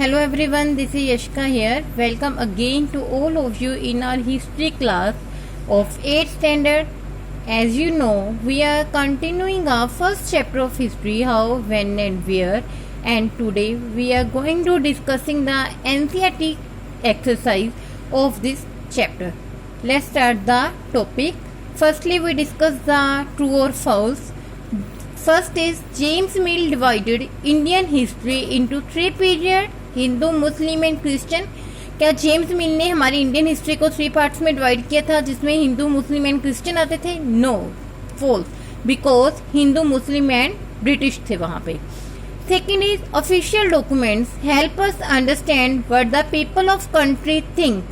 Hello everyone, this is Yashika here. Welcome again to all of you in our history class of 8th standard. As you know, we are continuing our first chapter of history, how, when and where, and today we are going to discussing the NCERT exercise of this chapter. Let's start the topic. Firstly, we discuss the true or false. First is James Mill divided Indian history into three periods, Hindu, Muslim and Christian. क्या James Mill ने हमारी Indian history को three parts में divide किया था जिसमें Hindu, Muslim and Christian आते थे? No, false, because Hindu, Muslim and British थे वहां पे. Second is official documents help us understand what the people of country think.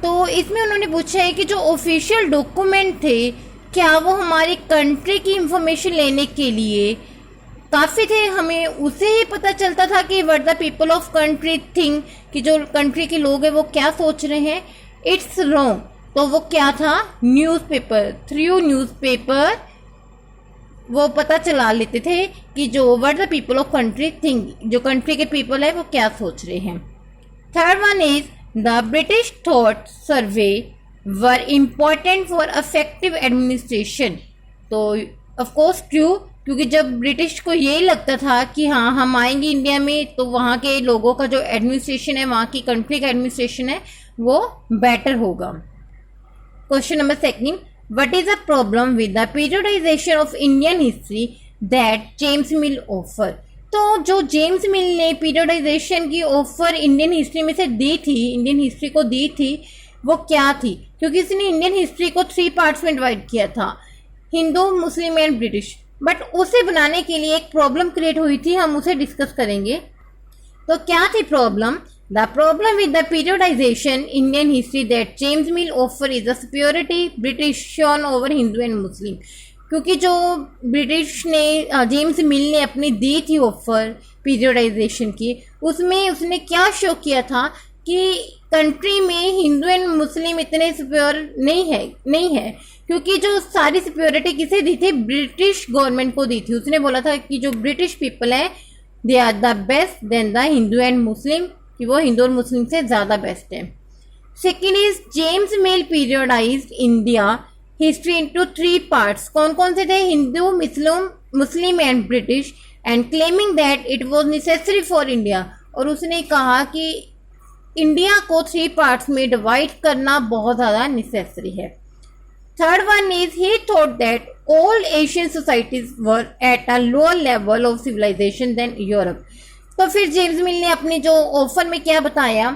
तो इसमें उन्होंने पूछा है कि जो ऑफिशियल डॉक्यूमेंट थे क्या वो हमारी कंट्री की इंफॉर्मेशन लेने के लिए काफ़ी थे, हमें उसे ही पता चलता था कि what the people of country think, कि जो कंट्री के लोग हैं वो क्या सोच रहे हैं. It's wrong. तो वो क्या था? न्यूज़पेपर. थ्रू न्यूज़पेपर वो पता चला लेते थे कि जो what the people of country think, जो कंट्री के पीपल है वो क्या सोच रहे हैं. Third one is the British thought survey were important for affective administration. तो ऑफकोर्स ट्रू, क्योंकि जब ब्रिटिश को यही लगता था कि हाँ हम आएंगे इंडिया में तो वहाँ के लोगों का जो एडमिनिस्ट्रेशन है, वहाँ की कंट्री का एडमिनिस्ट्रेशन है, वो बेटर होगा. Question number second, what is the problem with the periodisation of Indian history that James Mill offer. तो जो जेम्स मिल ने पीरियडाइजेशन की ऑफर इंडियन हिस्ट्री में से दी थी, इंडियन हिस्ट्री को दी थी, वो क्या थी? क्योंकि इसने इंडियन हिस्ट्री को थ्री पार्ट्स में डिवाइड किया था, Hindu, Muslim and British. But उसे बनाने के लिए एक प्रॉब्लम क्रिएट हुई थी, हम उसे डिस्कस करेंगे. तो क्या थी problem? The problem with the periodisation Indian history that James Mill offer is the superiority British shown over Hindu and Muslim. क्योंकि जो ब्रिटिश ने जेम्स मिल ने अपनी दी थी ऑफर पीरियडाइजेशन की, उसमें उसने क्या शो किया था कि कंट्री में हिंदू एंड मुस्लिम इतने सुपीरियर नहीं है, क्योंकि जो सारी सिक्योरिटी किसे दी थी? ब्रिटिश गवर्नमेंट को दी थी. उसने बोला था कि जो ब्रिटिश पीपल है they are the best then the Hindu and Muslim, कि वो हिंदू और मुस्लिम से ज़्यादा बेस्ट है. Second is James Mill periodized India history into three parts. कौन कौन से थे? Hindu, Muslim and British, and claiming that it was necessary for India. और उसने कहा कि इंडिया को थ्री पार्ट्स में डिवाइड करना बहुत ज़्यादा नेसेसरी है. Third one is he thought that all Asian societies were at a lower level of civilization than Europe. तो फिर जेम्स मिल ने अपनी जो ऑफर में क्या बताया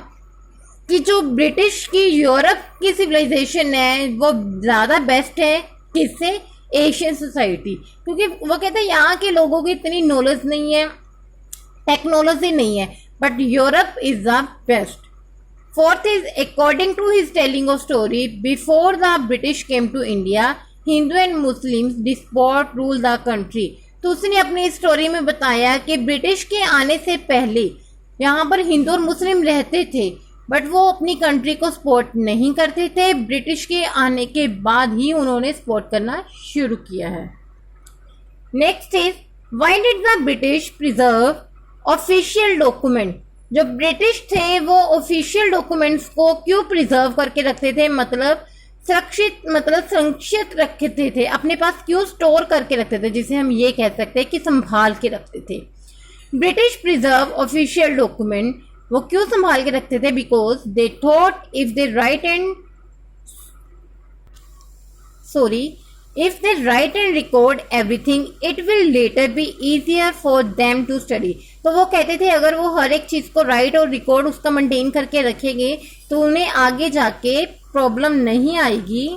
कि जो ब्रिटिश की यूरोप की सिविलाइजेशन है वो ज़्यादा बेस्ट है. किससे? Asian society. क्योंकि वो कहते हैं यहाँ के लोगों की इतनी नॉलेज नहीं है, टेक्नोलॉजी नहीं है, but Europe is the best. Fourth is according to his telling of story, before the British came to India, Hindu and Muslims despot rule the country. तो उसने अपनी स्टोरी में बताया कि ब्रिटिश के आने से पहले यहाँ पर हिंदू और मुस्लिम रहते थे, बट वो अपनी कंट्री को सपोर्ट नहीं करते थे. ब्रिटिश के आने के बाद ही उन्होंने सपोर्ट करना शुरू किया है. Next is why did the British preserve official document. जो ब्रिटिश थे वो ऑफिशियल डॉक्यूमेंट्स को क्यों प्रिजर्व करके रखते थे, मतलब संरक्षित रखते थे, अपने पास क्यों स्टोर करके रखते थे, जिसे हम ये कह सकते हैं कि संभाल के रखते थे. ब्रिटिश प्रिजर्व ऑफिशियल डॉक्यूमेंट वो क्यों संभाल के रखते थे? Because they thought if they write and record everything, it will later be easier for them to study. तो वो कहते थे अगर वो हर एक चीज़ को राइट और रिकॉर्ड उसका मेंटेन करके रखेंगे तो उन्हें आगे जाके प्रॉब्लम नहीं आएगी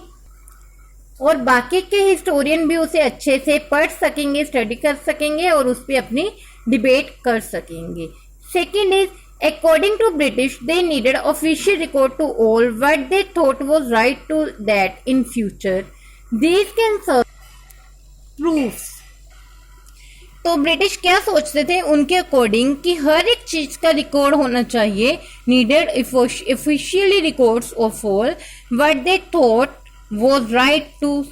और बाकी के हिस्टोरियन भी उसे अच्छे से पढ़ सकेंगे, स्टडी कर सकेंगे और उस पर अपनी डिबेट कर सकेंगे. Second is according to British they needed official record to all what they thought was right to that in future. These can serve proofs. तो ब्रिटिश क्या सोचते थे उनके अकॉर्डिंग कि हर एक चीज का रिकॉर्ड होना चाहिए. Needed officially records of all what they thought was right to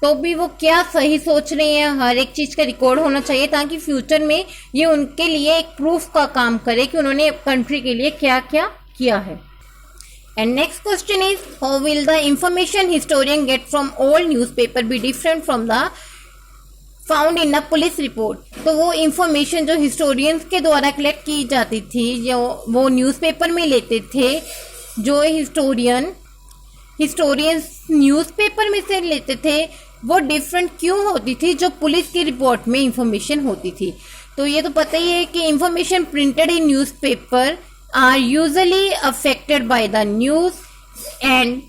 तो भी वो क्या सही सोच रहे हैं, हर एक चीज का रिकॉर्ड होना चाहिए ताकि फ्यूचर में ये उनके लिए एक प्रूफ का काम करे कि उन्होंने कंट्री के लिए क्या क्या किया है। And next question is, how will the information historian get from old newspaper be different from the found in a police report. तो वो इंफॉर्मेशन जो हिस्टोरियंस के द्वारा कलेक्ट की जाती थी, जो वो न्यूज़पेपर में लेते थे, जो हिस्टोरियंस न्यूज़पेपर में से लेते थे, वो डिफरेंट क्यों होती थी जो पुलिस की रिपोर्ट में इंफॉर्मेशन होती थी। तो ये तो पता ही है कि information printed in newspaper are usually affected by the news and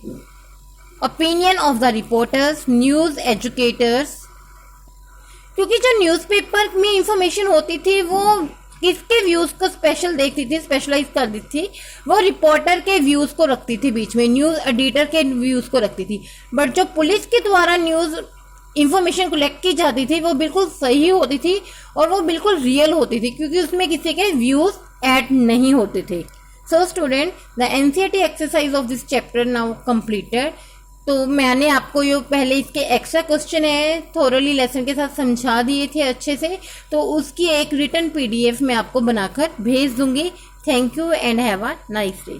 opinion of the reporters, news educators. क्योंकि जो न्यूज़पेपर में इंफॉर्मेशन होती थी वो किसके व्यूज को स्पेशल देखती थी, स्पेशलाइज कर दी थी, वो रिपोर्टर के व्यूज को रखती थी बीच में, न्यूज एडिटर के व्यूज को रखती थी। बट जो पुलिस के द्वारा न्यूज इंफॉर्मेशन कलेक्ट की जाती थी वो बिल्कुल सही होती थी और वो बिल्कुल रियल होती थी, क्योंकि उसमें किसी के व्यूज ऐड नहीं होते थे। So student, the NCERT exercise of this chapter now completed. तो मैंने आपको ये पहले इसके एक्स्ट्रा क्वेश्चन है थोरली लेसन के साथ समझा दिए थे अच्छे से, तो उसकी एक रिटन पीडीएफ मैं आपको बनाकर भेज दूंगी। Thank you and have a nice day.